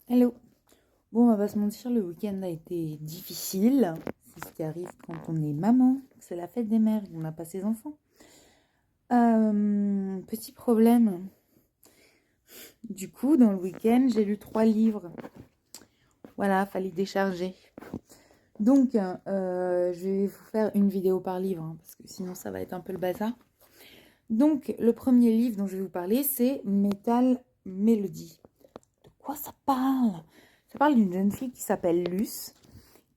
Hello. Bon, on va pas se mentir, le week-end a été difficile. C'est ce qui arrive quand on est maman. C'est la fête des mères, on n'a pas ses enfants. Petit problème. Du coup, dans le week-end, j'ai lu 3 livres. Voilà, fallait décharger. Donc, je vais vous faire une vidéo par livre, hein, parce que sinon ça va être un peu le bazar. Donc, le premier livre dont je vais vous parler, c'est Metal Melody. De quoi ça parle? Ça parle d'une jeune fille qui s'appelle Luce,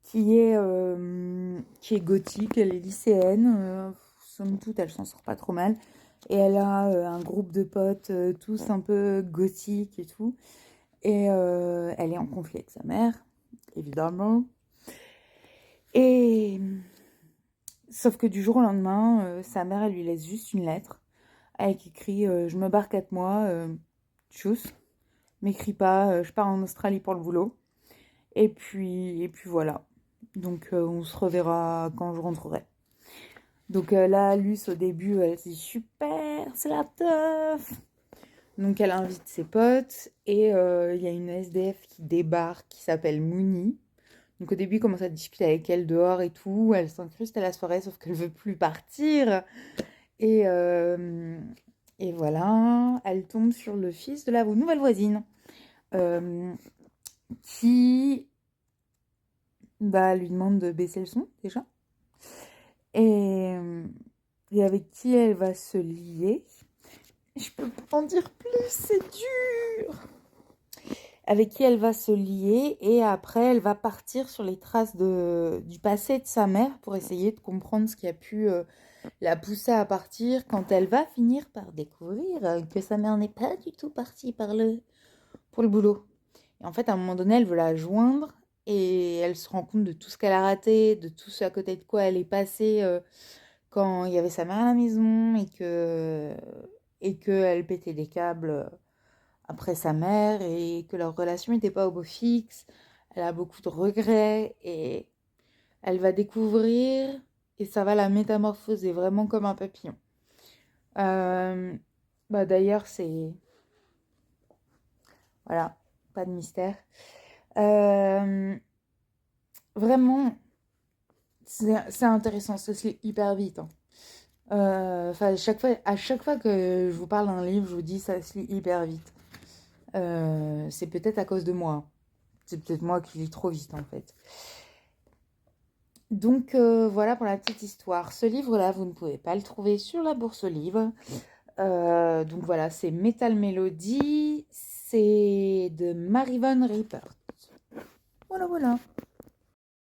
qui est gothique, elle est lycéenne, somme toute elle s'en sort pas trop mal, et elle a un groupe de potes tous un peu gothiques et tout, et elle est en conflit avec sa mère, évidemment, et sauf que du jour au lendemain, sa mère elle lui laisse juste une lettre, avec écrit je me barre 4 mois, tchuss, m'écris pas, je pars en Australie pour le boulot, et puis voilà. Donc on se reverra quand je rentrerai. Donc là, Luce, au début, elle se dit super, c'est la teuf. Donc elle invite ses potes et il y a une SDF qui débarque qui s'appelle Mouni. Donc au début, il commence à discuter avec elle dehors et tout. Elle s'incruste à la soirée, sauf qu'elle veut plus partir. Et, euh, et voilà, elle tombe sur le fils de la nouvelle voisine euh, qui lui demande de baisser le son déjà. Et, et avec qui elle va se lier. Je peux pas en dire plus, c'est dur. Avec qui elle va se lier et après elle va partir sur les traces du passé de sa mère pour essayer de comprendre ce qui a pu la pousser à partir quand elle va finir par découvrir que sa mère n'est pas du tout partie pour le boulot. Et en fait, à un moment donné, elle veut la joindre et elle se rend compte de tout ce qu'elle a raté, de tout ce à côté de quoi elle est passée quand il y avait sa mère à la maison et qu'elle pétait des câbles après sa mère et que leur relation n'était pas au beau fixe. Elle a beaucoup de regrets et elle va découvrir et ça va la métamorphoser vraiment comme un papillon. Euh, D'ailleurs, c'est... Voilà, pas de mystère. Euh, Vraiment, c'est intéressant, ça se lit hyper vite. Hein. À chaque fois que je vous parle d'un livre, je vous dis ça se lit hyper vite. C'est peut-être à cause de moi. C'est peut-être moi qui lis trop vite en fait. Donc voilà pour la petite histoire. Ce livre-là, vous ne pouvez pas le trouver sur la bourse aux livres. Donc voilà, c'est Metal Melody. C'est de Marivonne Rippert. Voilà, voilà.